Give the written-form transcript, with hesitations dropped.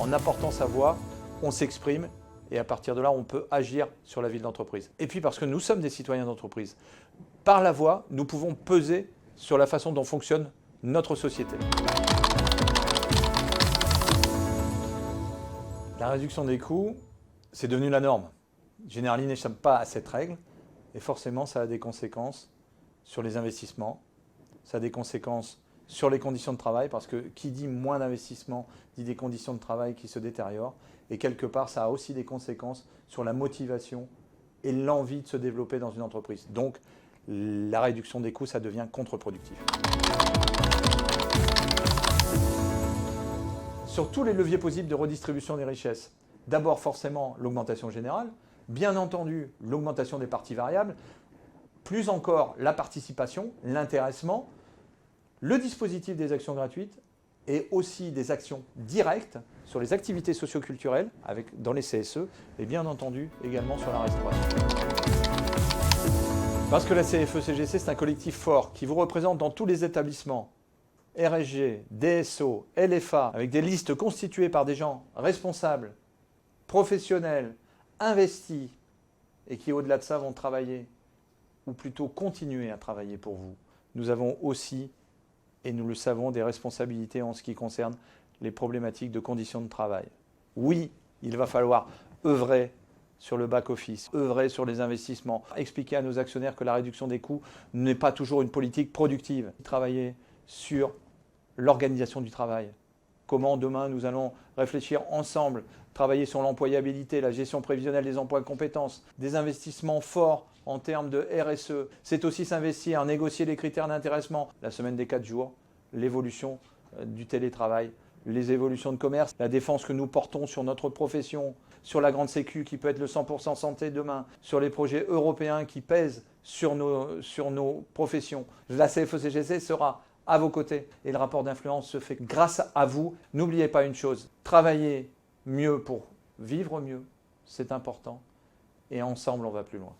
En apportant sa voix, on s'exprime et à partir de là, on peut agir sur la vie de l'entreprise. Et puis parce que nous sommes des citoyens d'entreprise, par la voix, nous pouvons peser sur la façon dont fonctionne notre société. La réduction des coûts, c'est devenu la norme. Generali n'échappe pas à cette règle et forcément, ça a des conséquences sur les investissements, ça a des conséquences sur les conditions de travail parce que qui dit moins d'investissement dit des conditions de travail qui se détériorent et quelque part, ça a aussi des conséquences sur la motivation et l'envie de se développer dans une entreprise. Donc, la réduction des coûts, ça devient contre-productif. Sur tous les leviers possibles de redistribution des richesses, d'abord forcément l'augmentation générale, bien entendu l'augmentation des parties variables, plus encore la participation, l'intéressement, le dispositif des actions gratuites et aussi des actions directes sur les activités socio-culturelles dans les CSE et bien entendu également sur la restauration. Parce que la CFE-CGC, c'est un collectif fort qui vous représente dans tous les établissements, RSG, DSO, LFA, avec des listes constituées par des gens responsables, professionnels, investis et qui au-delà de ça vont travailler ou plutôt continuer à travailler pour vous. Nous avons aussi, et nous le savons, des responsabilités en ce qui concerne les problématiques de conditions de travail. Oui, il va falloir œuvrer sur le back-office, œuvrer sur les investissements, expliquer à nos actionnaires que la réduction des coûts n'est pas toujours une politique productive. Travailler sur l'organisation du travail. Comment demain nous allons réfléchir ensemble, travailler sur l'employabilité, la gestion prévisionnelle des emplois et compétences, des investissements forts en termes de RSE. C'est aussi s'investir, négocier les critères d'intéressement, la semaine des 4 jours, l'évolution du télétravail, les évolutions de commerce, la défense que nous portons sur notre profession, sur la grande sécu qui peut être le 100% santé demain, sur les projets européens qui pèsent sur nos professions. La CFE-CGC sera à vos côtés et le rapport d'influence se fait grâce à vous. N'oubliez pas une chose, travaillez mieux pour vivre mieux, c'est important et ensemble on va plus loin.